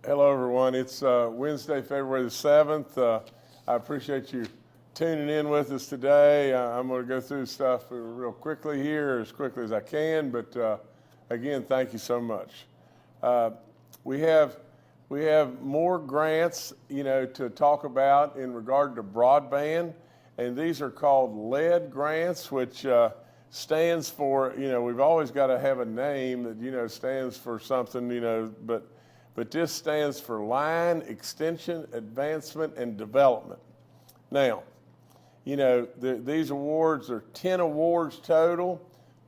Hello, everyone. It's Wednesday, February the 7th. I appreciate you tuning in with us today. I'm going to go through stuff real quickly here, as quickly as I can, but again, thank you so much. We have more grants, to talk about in regard to broadband, and these are called LED grants, which stands for, we've always got to have a name that, stands for something, but this stands for Line Extension, Advancement, and Development. Now, these awards are 10 awards totaling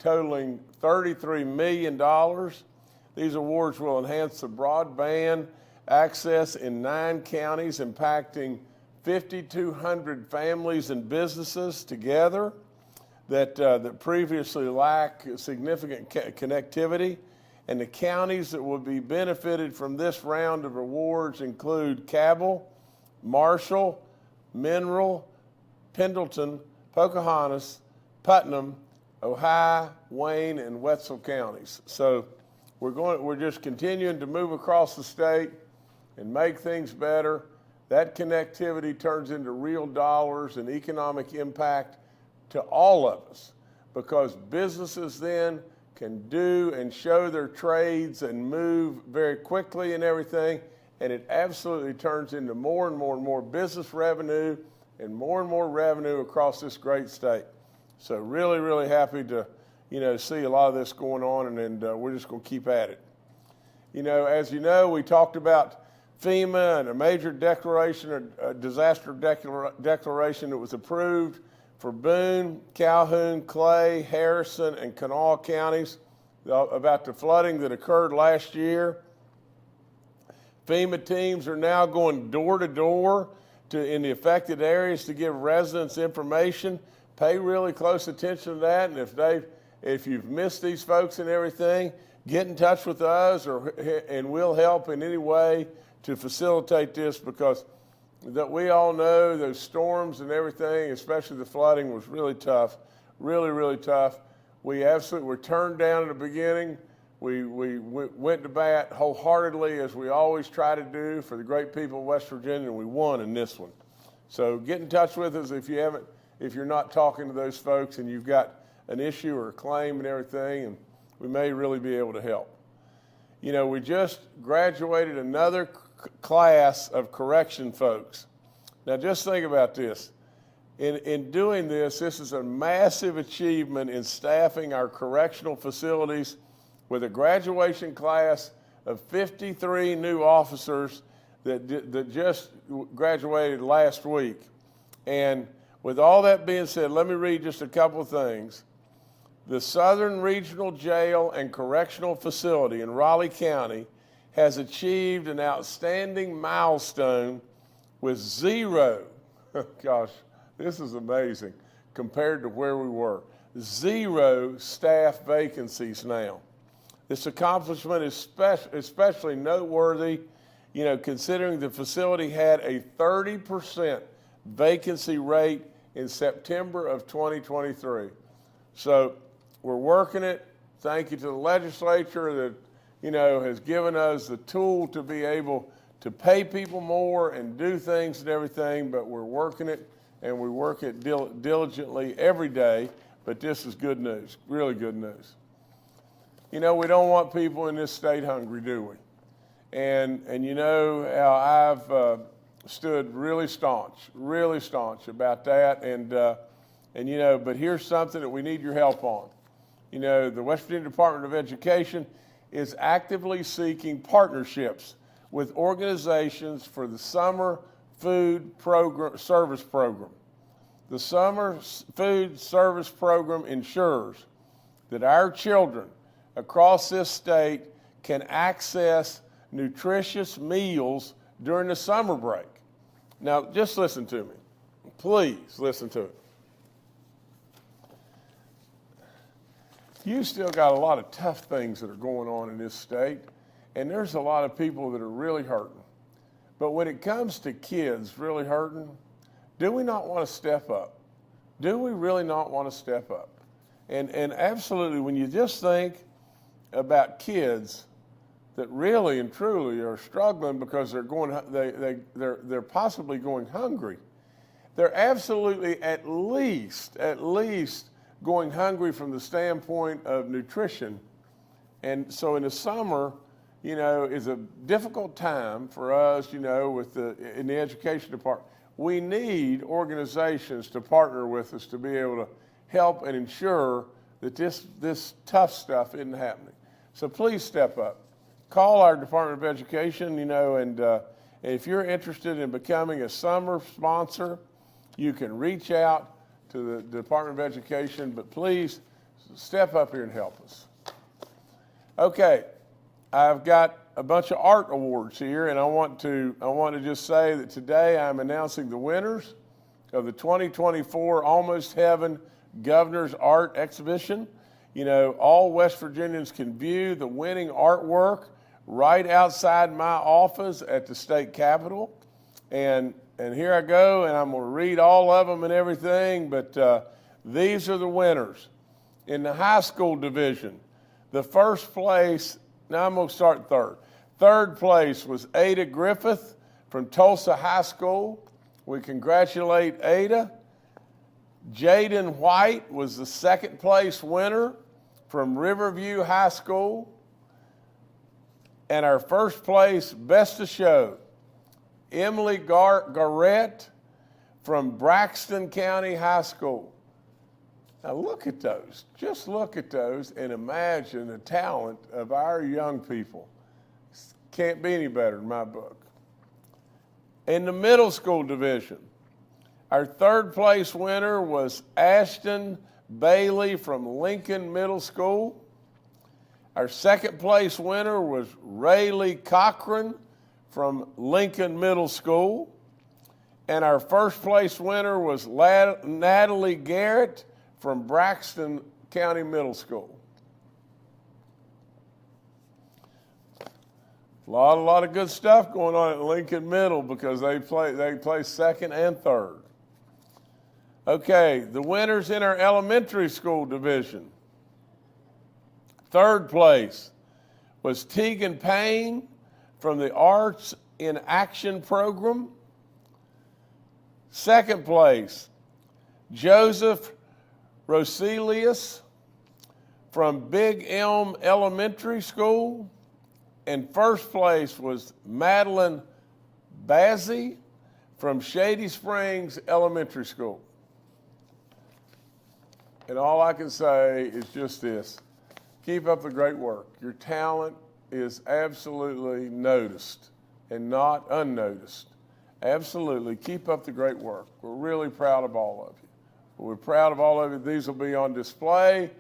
$33 million. These awards will enhance the broadband access in 9 counties, impacting 5,200 families and businesses together that previously lack significant connectivity. And the counties that will be benefited from this round of awards include Cabell, Marshall, Mineral, Pendleton, Pocahontas, Putnam, Ojai, Wayne, and Wetzel counties. So we're just continuing to move across the state and make things better. That connectivity turns into real dollars and economic impact to all of us, because businesses then can do and show their trades and move very quickly and everything, and it absolutely turns into more and more and more business revenue and more revenue across this great state. So really, really happy to, see a lot of this going on, and we're just going to keep at it. As you know, we talked about FEMA and a major declaration, a disaster declaration that was approved for Boone, Calhoun, Clay, Harrison, and Kanawha counties about the flooding that occurred last year. FEMA teams are now going door to door in the affected areas to give residents information. Pay really close attention to that, and if you've missed these folks and everything, get in touch with us, and we'll help in any way to facilitate this, because that we all know those storms and everything, especially the flooding, was really tough, really, really tough. We absolutely were turned down in the beginning. We went to bat wholeheartedly, as we always try to do, for the great people of West Virginia, and we won in this one. So get in touch with us if you're not talking to those folks and you've got an issue or a claim and everything, and we may really be able to help. We just graduated another class of correction folks. Now just think about this. In doing this is a massive achievement in staffing our correctional facilities with a graduation class of 53 new officers that just graduated last week. And with all that being said, let me read just a couple of things. The Southern Regional Jail and Correctional Facility in Raleigh County has achieved an outstanding milestone with 0, gosh, this is amazing, compared to where we were, 0 staff vacancies now. This accomplishment is especially noteworthy, considering the facility had a 30% vacancy rate in September of 2023. So we're working it. Thank you to the legislature that has given us the tool to be able to pay people more and do things and everything, but we're working it, and we work it diligently every day. But this is good news, really good news. We don't want people in this state hungry, do we? And how I've stood really staunch about that, but here's something that we need your help on. The West Virginia Department of Education is actively seeking partnerships with organizations for the Summer Food Service Program. The Summer Food Service Program ensures that our children across this state can access nutritious meals during the summer break. Now, just listen to me. Please listen to it. You still got a lot of tough things that are going on in this state, and there's a lot of people that are really hurting. But when it comes to kids really hurting, do we not want to step up? Do we really not want to step up? And absolutely, when you just think about kids that really and truly are struggling because they're possibly going hungry. They're absolutely at least going hungry from the standpoint of nutrition. And so in the summer, is a difficult time for us, in the education department. We need organizations to partner with us to be able to help and ensure that this tough stuff isn't happening. So please step up. Call our Department of Education, and if you're interested in becoming a summer sponsor, you can reach out to the Department of Education, but please step up here and help us. Okay, I've got a bunch of art awards here, and I want to just say that today I'm announcing the winners of the 2024 Almost Heaven Governor's Art Exhibition. All West Virginians can view the winning artwork right outside my office at the state capitol. And here I go, and I'm going to read all of them and everything, but these are the winners. In the high school division, the first place, now I'm going to start third. Third place was Ada Griffith from Tulsa High School. We congratulate Ada. Jaden White was the second place winner from Riverview High School. And our first place Best of Show, Emily Garrett from Braxton County High School. Now look at those. Just look at those and imagine the talent of our young people. Can't be any better in my book. In the middle school division, our third place winner was Ashton Bailey from Lincoln Middle School. Our second place winner was Rayleigh Cochran from Lincoln Middle School. And our first place winner was Natalie Garrett from Braxton County Middle School. A lot of good stuff going on at Lincoln Middle because they play second and third. Okay, the winners in our elementary school division. Third place was Tegan Payne from the Arts in Action program. Second place, Joseph Roselius from Big Elm Elementary School. And first place was Madeline Bazzi from Shady Springs Elementary School. And all I can say is just this. Keep up the great work. Your talent is absolutely noticed and not unnoticed. Absolutely. Keep up the great work. We're really proud of all of you. We're proud of all of you. These will be on display.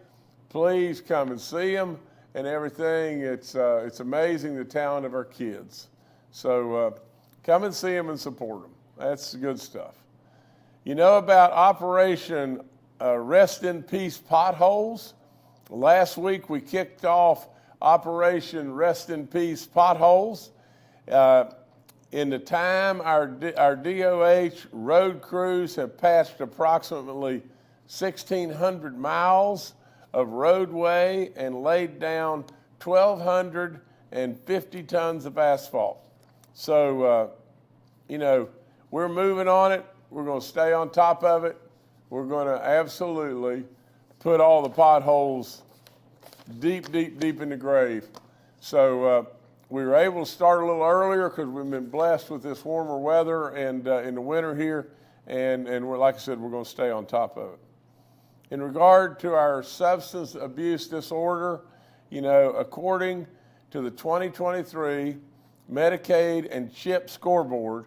Please come and see them and everything. It's amazing the talent of our kids. So come and see them and support them. That's good stuff. You know about Operation Rest in Peace Potholes? Last week we kicked off Operation Rest in Peace Potholes. In the time, our DOH road crews have patched approximately 1,600 miles of roadway and laid down 1,250 tons of asphalt. So, we're moving on it. We're going to stay on top of it. We're going to absolutely put all the potholes deep in the grave. So we were able to start a little earlier because we've been blessed with this warmer weather and in the winter here. And we're, like I said, we're going to stay on top of it. In regard to our substance abuse disorder, according to the 2023 Medicaid and CHIP scoreboard,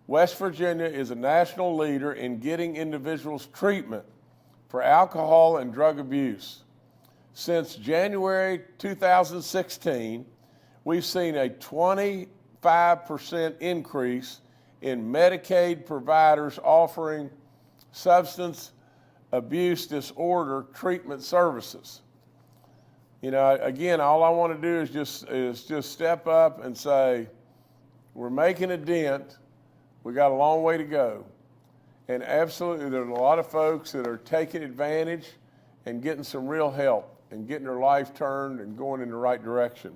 West Virginia is a national leader in getting individuals treatment for alcohol and drug abuse. Since January 2016, we've seen a 25% increase in Medicaid providers offering substance abuse disorder treatment services. Again, all I want to do is just step up and say, we're making a dent. We got a long way to go. And absolutely, there's a lot of folks that are taking advantage and getting some real help and getting their life turned and going in the right direction.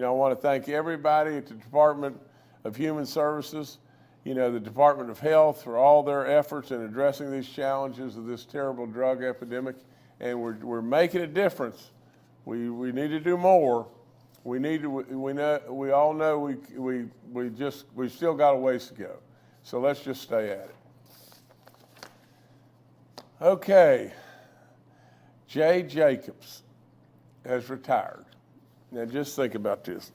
I want to thank everybody at the Department of Human Services, the Department of Health for all their efforts in addressing these challenges of this terrible drug epidemic. And we're making a difference. We need to do more. We all know we still got a ways to go. So let's just stay at it. Okay. Jay Jacobs has retired. Now just think about this.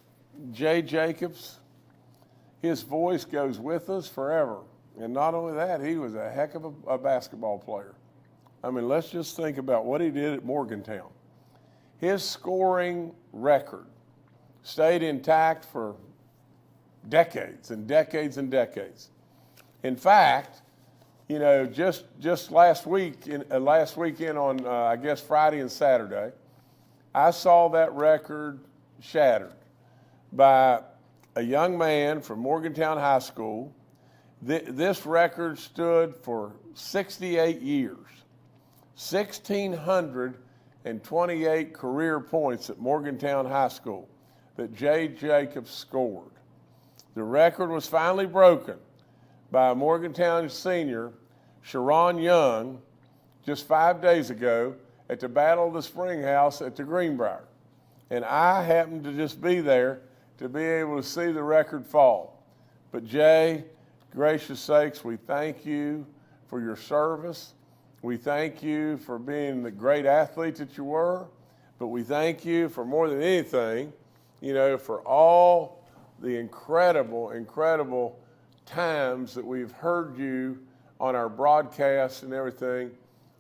Jay Jacobs, his voice goes with us forever. And not only that, he was a heck of a basketball player. I mean, let's just think about what he did at Morgantown. His scoring record stayed intact for decades and decades and decades. In fact, just last weekend on, I guess, Friday and Saturday, I saw that record shattered by a young man from Morgantown High School. This record stood for 68 years, 1,628 career points at Morgantown High School that Jay Jacobs scored. The record was finally broken by a Morgantown senior, Sharon Young, just 5 days ago at the Battle of the Spring House at the Greenbrier. And I happened to just be there to be able to see the record fall. But Jay, gracious sakes, we thank you for your service. We thank you for being the great athlete that you were. But we thank you for more than anything, for all the incredible times that we've heard you on our broadcasts and everything,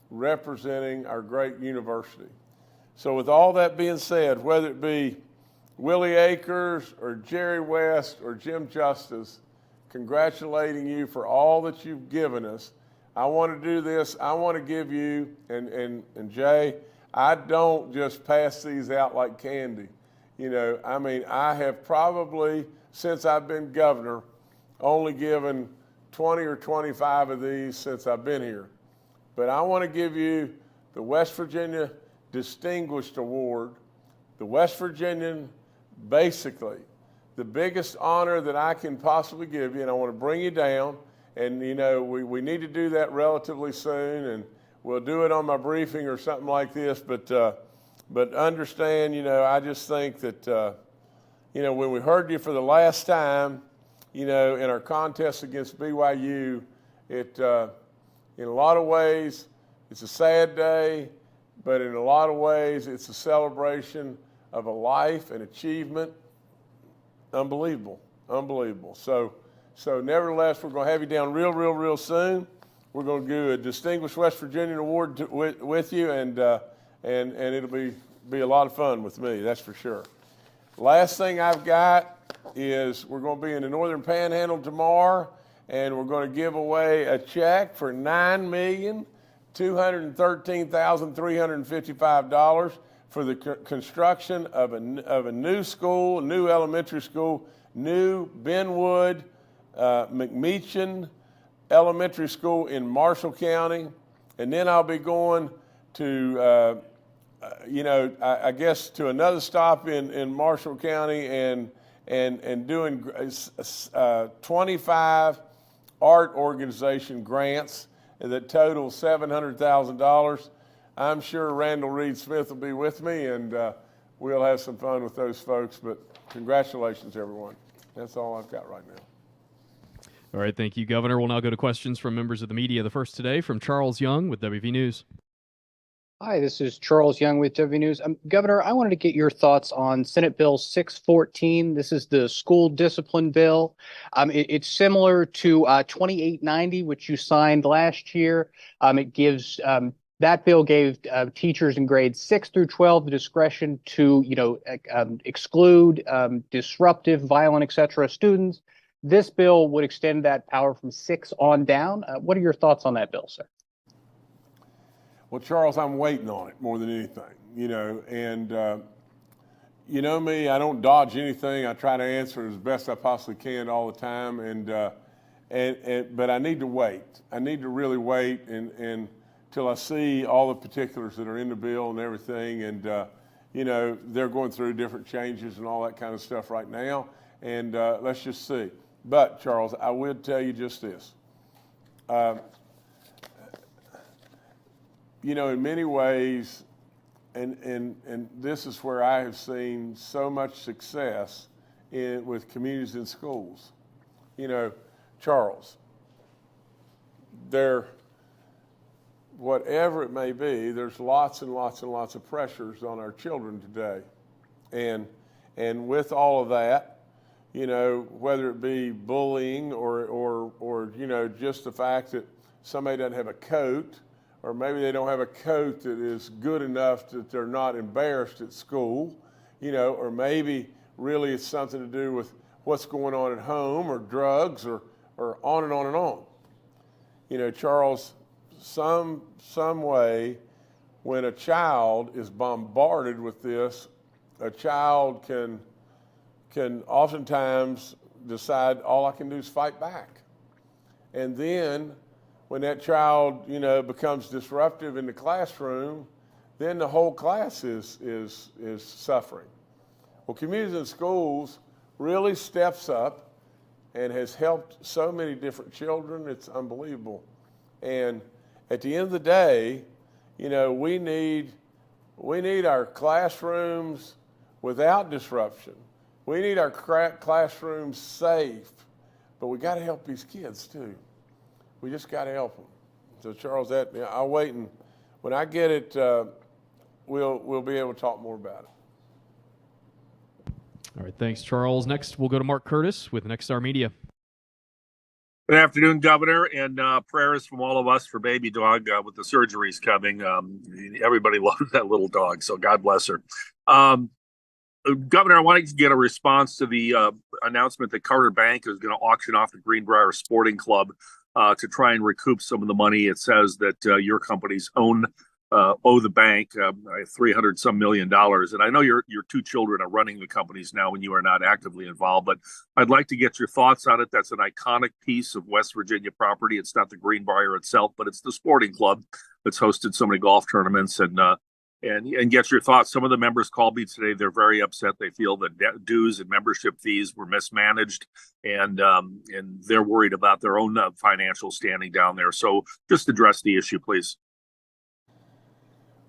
representing our great university. So with all that being said, whether it be Willie Akers or Jerry West or Jim Justice, congratulating you for all that you've given us. I want to do this. I want to give you, and Jay, I don't just pass these out like candy. I have probably, since I've been governor, only given 20 or 25 of these since I've been here. But I want to give you the West Virginia Distinguished Award, the West Virginian, basically, the biggest honor that I can possibly give you, and I want to bring you down. And, we need to do that relatively soon, and we'll do it on my briefing or something like this. But understand, I just think that, when we heard you for the last time, in our contest against BYU, in a lot of ways, it's a sad day, but in a lot of ways, it's a celebration of a life and achievement. Unbelievable. So nevertheless, we're going to have you down real soon. We're going to do a Distinguished West Virginian Award with you, and it'll be a lot of fun with me, that's for sure. Last thing I've got is we're going to be in the Northern Panhandle tomorrow, and we're going to give away a check for $9,213,355 for the construction of a new school, a new elementary school, new Benwood McMeechan Elementary School in Marshall County. And then I'll be going to, I guess to another stop in Marshall County and doing 25 art organization grants that total $700,000. I'm sure Randall Reed Smith will be with me, and we'll have some fun with those folks. But congratulations, everyone. That's all I've got right now. All right, thank you, Governor. We'll now go to questions from members of the media. The first today from Charles Young with WV News. Hi, this is Charles Young with WV News. Governor, I wanted to get your thoughts on Senate Bill 614. This is the school discipline bill. It's similar to 2890, which you signed last year. It gives that bill gave teachers in grades 6 through 12 the discretion to, exclude disruptive, violent, etc. students. This bill would extend that power from 6 on down. What are your thoughts on that bill, sir? Well, Charles, I'm waiting on it more than anything, and you know me, I don't dodge anything. I try to answer as best I possibly can all the time, but I need to wait. I need to really wait until I see all the particulars that are in the bill and everything, and they're going through different changes and all that kind of stuff right now. And let's just see. But, Charles, I will tell you just this. In many ways, and this is where I have seen so much success with communities and schools. Charles, whatever it may be, there's lots and lots and lots of pressures on our children today. And with all of that, whether it be bullying or just the fact that somebody doesn't have a coat, or maybe they don't have a coat that is good enough that they're not embarrassed at school, or maybe really it's something to do with what's going on at home or drugs or on and on and on. Charles, some way when a child is bombarded with this, a child can oftentimes decide all I can do is fight back. And then when that child, becomes disruptive in the classroom, then the whole class is suffering. Well, Communities in Schools really steps up and has helped so many different children. It's unbelievable. And at the end of the day, we need our classrooms without disruption. We need our classrooms safe, but we got to help these kids too. We just got to help them. So Charles, I'll wait, and when I get it, we'll be able to talk more about it. All right, thanks, Charles. Next, we'll go to Mark Curtis with Nexstar Media. Good afternoon, Governor, and prayers from all of us for baby dog with the surgeries coming. Everybody loves that little dog, so God bless her. Governor, I wanted to get a response to the announcement that Carter Bank is going to auction off the Greenbrier Sporting Club to try and recoup some of the money. It says that your companies owe the bank $300 some million. And I know your two children are running the companies now and you are not actively involved, but I'd like to get your thoughts on it. That's an iconic piece of West Virginia property. It's not the Greenbrier itself, but it's the sporting club that's hosted so many golf tournaments and get your thoughts. Some of the members called me today. They're very upset. They feel that dues and membership fees were mismanaged, and they're worried about their own financial standing down there. So just address the issue, please.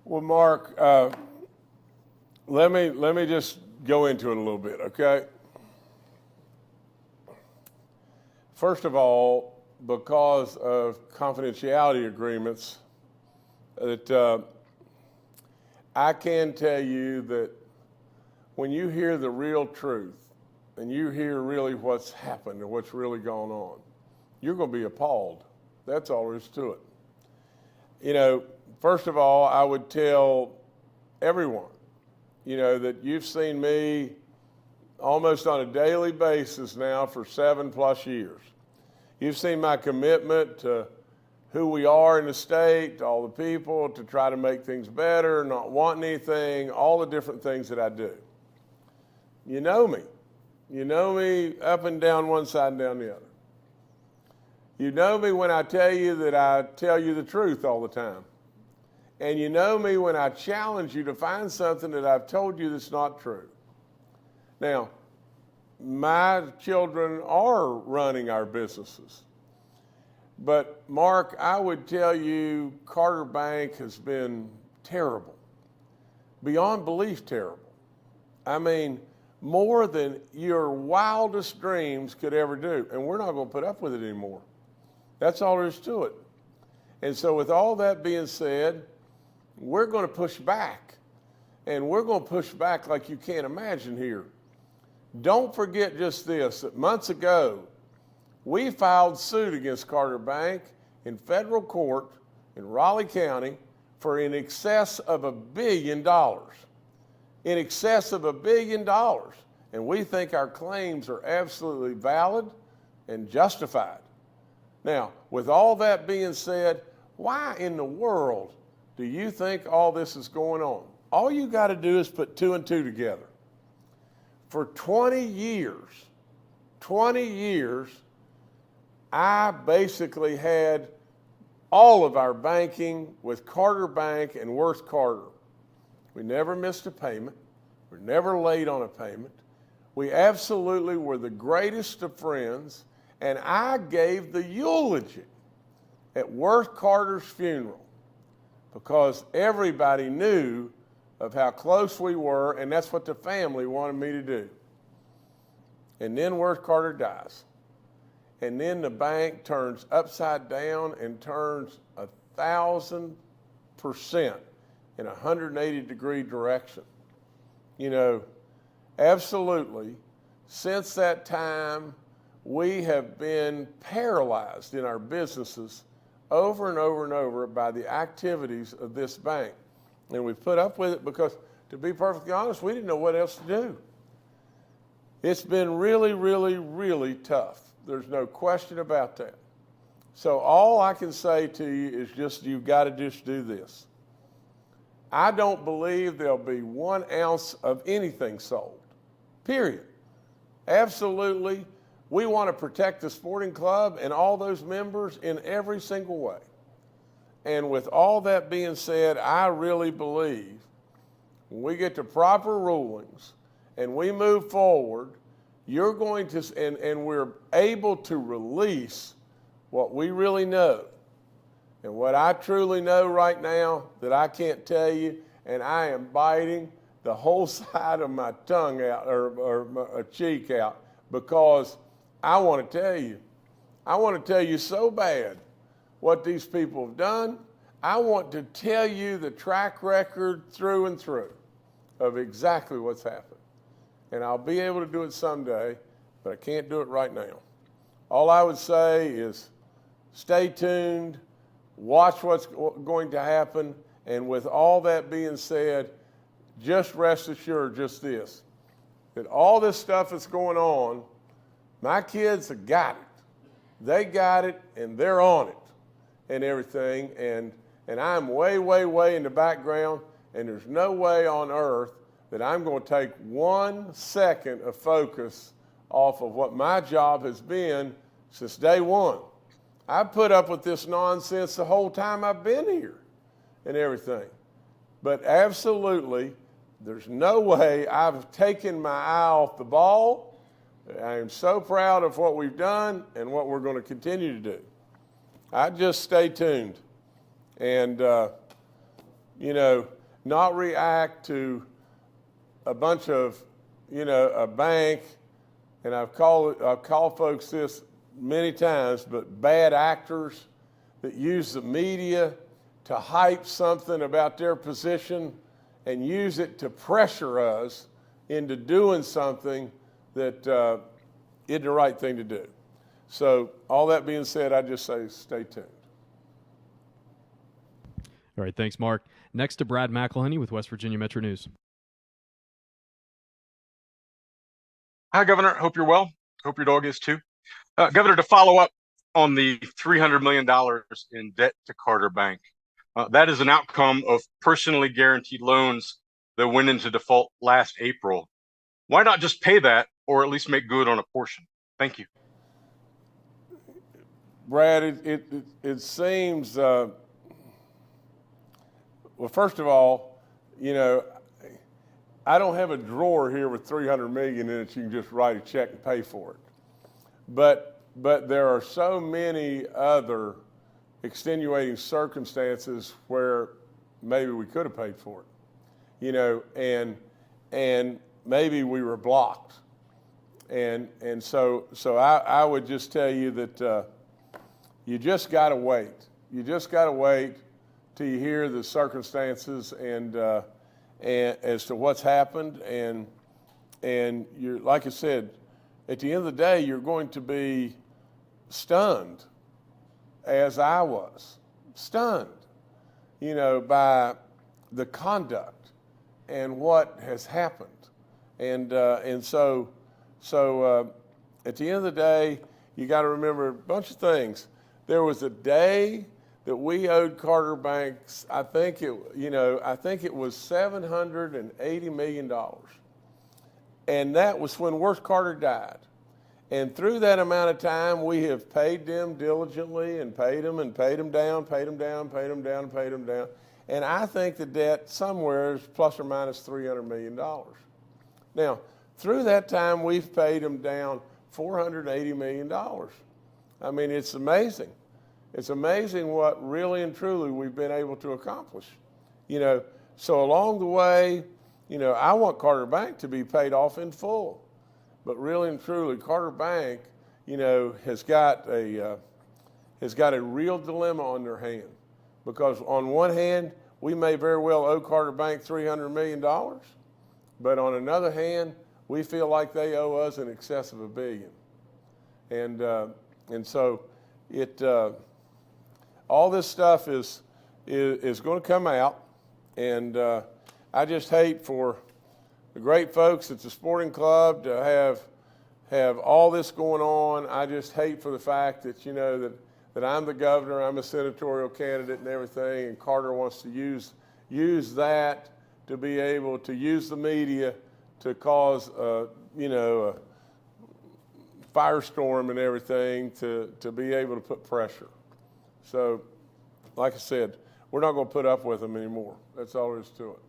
Well, Mark, let me just go into it a little bit, okay? First of all, because of confidentiality agreements, that I can tell you that when you hear the real truth and you hear really what's happened and what's really gone on, you're going to be appalled. That's all there is to it. First of all, I would tell everyone, that you've seen me almost on a daily basis now for 7+ years. You've seen my commitment to who we are in the state, to all the people, to try to make things better, not wanting anything, all the different things that I do. You know me. You know me up and down one side and down the other. You know me when I tell you that I tell you the truth all the time. And you know me when I challenge you to find something that I've told you that's not true. Now, my children are running our businesses. But, Mark, I would tell you Carter Bank has been terrible, beyond belief terrible. I mean, more than your wildest dreams could ever do. And we're not going to put up with it anymore. That's all there is to it. And so with all that being said, we're going to push back. And we're going to push back like you can't imagine here. Don't forget just this, that months ago, we filed suit against Carter Bank in federal court in Raleigh County for in excess of $1 billion. In excess of $1 billion. And we think our claims are absolutely valid and justified. Now, with all that being said, why in the world do you think all this is going on? All you got to do is put 2 and 2 together. For 20 years, I basically had all of our banking with Carter Bank and Worth Carter. We never missed a payment. We're never late on a payment. We absolutely were the greatest of friends, and I gave the eulogy at Worth Carter's funeral because everybody knew of how close we were, and that's what the family wanted me to do. And then Worth Carter dies. And then the bank turns upside down and turns 1,000% in a 180-degree direction. You know, absolutely, since that time, we have been paralyzed in our businesses over and over and over by the activities of this bank. And we've put up with it because, to be perfectly honest, we didn't know what else to do. It's been really, really, really tough. There's no question about that. So all I can say to you is just, you've got to just do this. I don't believe there'll be 1 ounce of anything sold, period. Absolutely. We want to protect the sporting club and all those members in every single way. And with all that being said, I really believe when we get to proper rulings and we move forward, you're going to, and we're able to release what we really know. And what I truly know right now that I can't tell you, and I am biting the whole side of my tongue out, or my cheek out, because I want to tell you. I want to tell you so bad what these people have done. I want to tell you the track record through and through of exactly what's happened. And I'll be able to do it someday, but I can't do it right now. All I would say is stay tuned, watch what's going to happen, and with all that being said, just rest assured just this, that all this stuff that's going on, my kids have got it. They got it, and they're on it and everything, and I'm way, way, way in the background, and there's no way on earth that I'm going to take 1 second of focus off of what my job has been since day one. I've put up with this nonsense the whole time I've been here and everything. But absolutely, there's no way I've taken my eye off the ball. I am so proud of what we've done and what we're going to continue to do. I just stay tuned and, not react to a bunch of, a bank, and I've called folks this many times, but bad actors that use the media to hype something about their position and use it to pressure us into doing something that isn't the right thing to do. So all that being said, I just say stay tuned. All right, thanks, Mark. Next to Brad McElhenney with West Virginia Metro News. Hi, Governor. Hope you're well. Hope your dog is too. Governor, to follow up on the $300 million in debt to Carter Bank, that is an outcome of personally guaranteed loans that went into default last April. Why not just pay that, or at least make good on a portion? Thank you. Brad, it seems, well, first of all, I don't have a drawer here with $300 million in it. You can just write a check and pay for it. But there are so many other extenuating circumstances where maybe we could have paid for it, and maybe we were blocked. And so I would just tell you that you just got to wait. You just got to wait till you hear the circumstances and as to what's happened, and you're, like I said, at the end of the day, you're going to be stunned, as I was, stunned, by the conduct and what has happened, and so at the end of the day, you got to remember a bunch of things. There was a day that we owed Carter Banks, I think it was $780 million. And that was when Worth Carter died. And through that amount of time, we have paid them diligently and paid them down, paid them down, paid them down, paid them down. And I think the debt somewhere is plus or minus $300 million. Now, through that time, we've paid them down $480 million. I mean, it's amazing. It's amazing what really and truly we've been able to accomplish. So along the way, I want Carter Bank to be paid off in full. But really and truly, Carter Bank, has got a real dilemma on their hand. Because on one hand, we may very well owe Carter Bank $300 million. But on another hand, we feel like they owe us in excess of $1 billion. And so all this stuff is going to come out. And I just hate for the great folks at the sporting club to have all this going on. I just hate for the fact that, that I'm the governor, I'm a senatorial candidate and everything, and Carter wants to use that to be able to use the media to cause, a firestorm and everything to be able to put pressure. So, like I said, we're not going to put up with them anymore. That's all there is to it.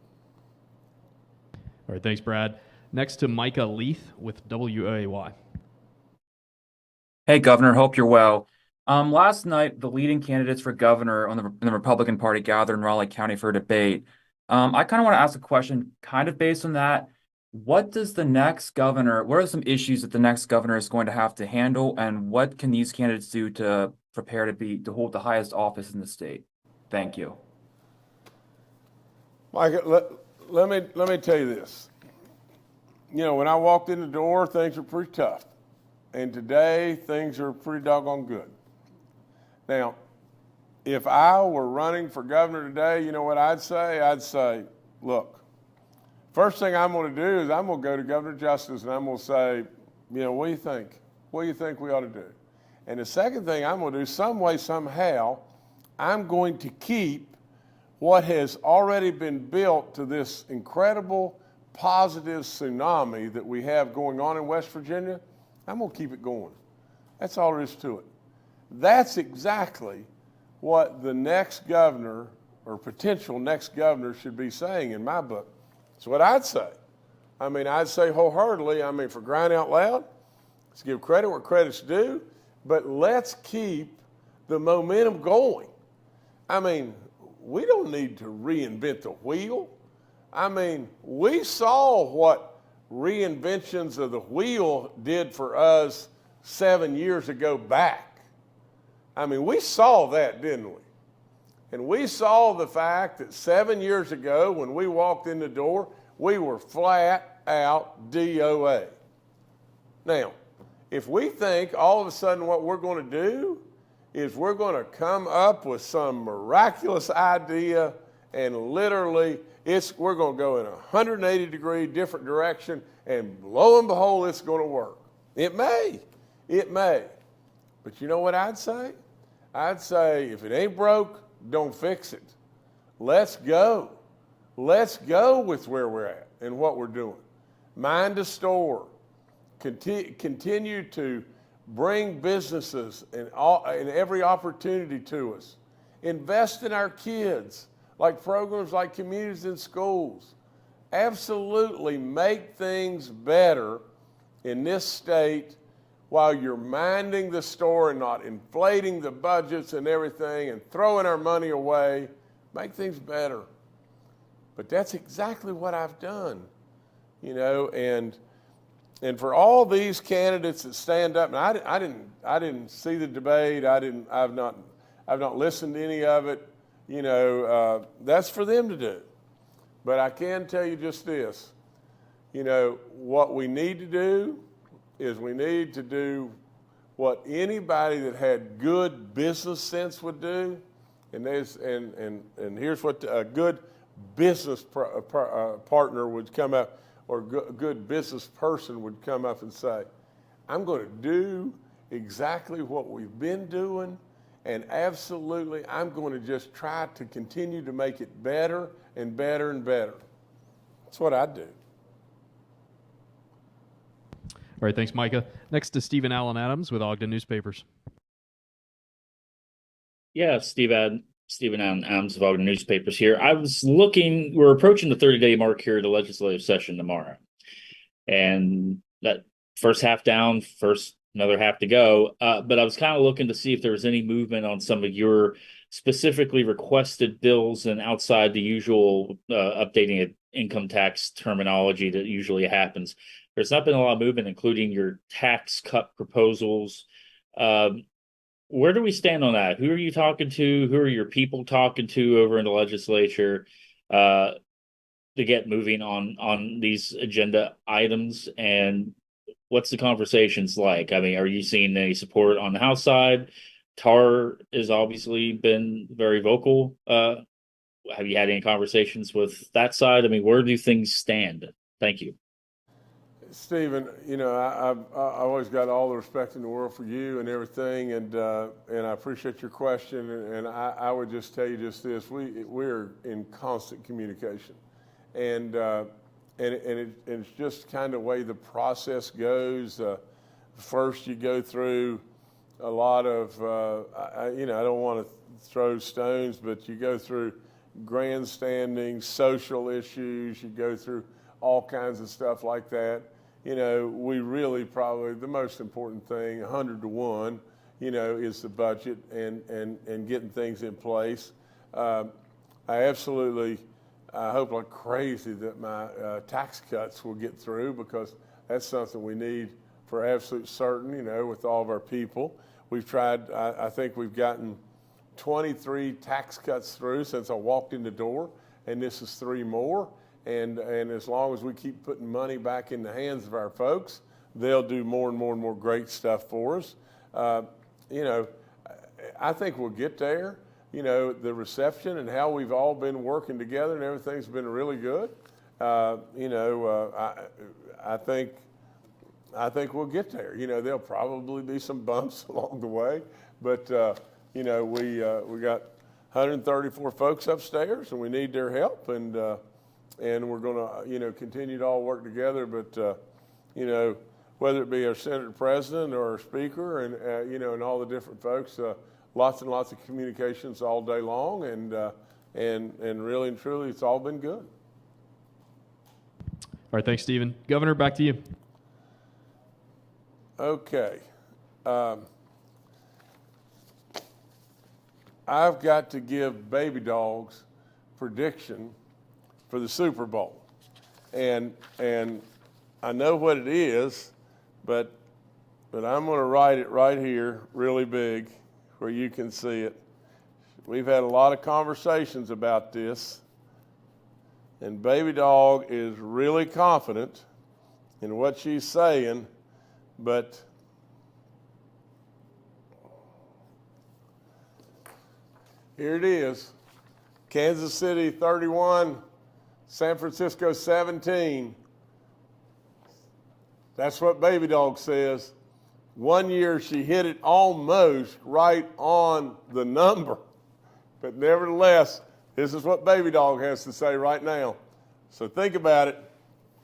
All right, thanks, Brad. Next to Micah Leith with WAY. Hey, Governor, hope you're well. Last night, the leading candidates for governor in the Republican Party gathered in Raleigh County for a debate. I kind of want to ask a question kind of based on that. What are some issues that the next governor is going to have to handle, and what can these candidates do to prepare to hold the highest office in the state? Thank you. Micah, let me tell you this. When I walked in the door, things were pretty tough. And today, things are pretty doggone good. Now, if I were running for governor today, you know what I'd say? I'd say, look, first thing I'm going to do is I'm going to go to Governor Justice and I'm going to say, what do you think? What do you think we ought to do? And the second thing I'm going to do, some way, somehow, I'm going to keep what has already been built to this incredible positive tsunami that we have going on in West Virginia. I'm going to keep it going. That's all there is to it. That's exactly what the next governor or potential next governor should be saying in my book. That's what I'd say. I'd say wholeheartedly, for crying out loud, let's give credit where credit's due, but let's keep the momentum going. We don't need to reinvent the wheel. We saw what reinventions of the wheel did for us 7 years ago back. We saw that, didn't we? And we saw the fact that 7 years ago when we walked in the door, we were flat out DOA. Now, if we think all of a sudden what we're going to do is we're going to come up with some miraculous idea and literally we're going to go in a 180-degree different direction and lo and behold, it's going to work. It may. But you know what I'd say? I'd say if it ain't broke, don't fix it. Let's go. Let's go with where we're at and what we're doing. Mind the store. Continue to bring businesses and every opportunity to us. Invest in our kids, like programs like Communities in Schools. Absolutely make things better in this state while you're minding the store and not inflating the budgets and everything and throwing our money away. Make things better. But that's exactly what I've done, and for all these candidates that stand up, and I didn't see the debate. I've not listened to any of it. That's for them to do. But I can tell you just this. What we need to do is we need to do what anybody that had good business sense would do, and here's what a good business partner would come up, or a good business person would come up and say, I'm going to do exactly what we've been doing, and absolutely I'm going to just try to continue to make it better and better and better. That's what I'd do. All right, thanks, Micah. Next to Stephen Allen Adams with Ogden Newspapers. Yeah, Steve Stephen Adams of all the newspapers here. I was looking, we're approaching the 30-day mark here of the legislative session tomorrow. And that first half down, another half to go. But I was kind of looking to see if there was any movement on some of your specifically requested bills and outside the usual updating of income tax terminology that usually happens. There's not been a lot of movement, including your tax cut proposals. Where do we stand on that? Who are you talking to? Who are your people talking to over in the legislature to get moving on these agenda items? And what's the conversations like? I mean, are you seeing any support on the House side? TAR has obviously been very vocal. Have you had any conversations with that side? I mean, where do things stand? Thank you. Stephen, I've always got all the respect in the world for you and everything, and I appreciate your question. And I would just tell you just this: we're in constant communication, and it's just kind of the way the process goes. First, you go through a lot of I don't want to throw stones, but you go through grandstanding, social issues. You go through all kinds of stuff like that. We really probably the most important thing, 100 to 1, is the budget and getting things in place. I hope like crazy that my tax cuts will get through, because that's something we need for absolute certain, with all of our people. We've tried, I think we've gotten 23 tax cuts through since I walked in the door, and this is 3 more. And as long as we keep putting money back in the hands of our folks, they'll do more and more and more great stuff for us. I think we'll get there. The reception and how we've all been working together and everything's been really good. I think we'll get there. There'll probably be some bumps along the way, but we got 134 folks upstairs, and we need their help, and we're going to, continue to all work together. But, whether it be our Senate President or our Speaker and, and all the different folks, lots and lots of communications all day long. And really and truly, it's all been good. All right. Thanks, Stephen. Governor, back to you. Okay. I've got to give Baby Dog's prediction for the Super Bowl, and I know what it is, but I'm going to write it right here really big where you can see it. We've had a lot of conversations about this, and Baby Dog is really confident in what she's saying, but here it is: Kansas City 31, San Francisco 17. That's what Baby Dog says. One year she hit it almost right on the number. But nevertheless, this is what Baby Dog has to say right now. So think about it.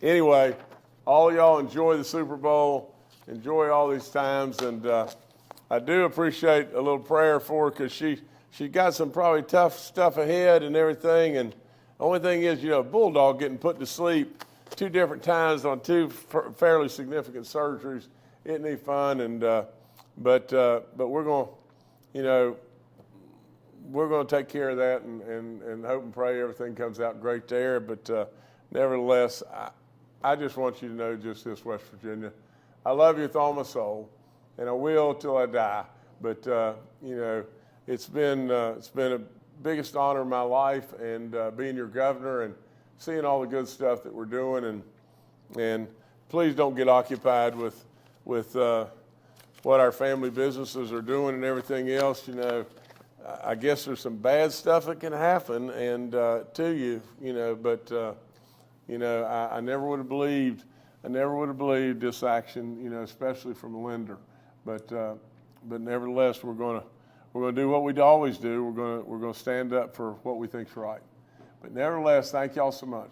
Anyway, all y'all enjoy the Super Bowl. Enjoy all these times. And I do appreciate a little prayer for her, because she got some probably tough stuff ahead and everything. And the only thing is, Bulldog getting put to sleep 2 different times on 2 fairly significant surgeries. Isn't he fun? And but we're going to take care of that and hope and pray everything comes out great there. But nevertheless, I just want you to know just this, West Virginia, I love you with all my soul, and I will till I die. But it's been a biggest honor of my life, and being your governor and seeing all the good stuff that we're doing, and please don't get occupied with what our family businesses are doing and everything else. I guess there's some bad stuff that can happen and to you, but I never would have believed this action, especially from a lender. But nevertheless, we're going to do what we always do. We're going to stand up for what we think's right. But nevertheless, thank y'all so much.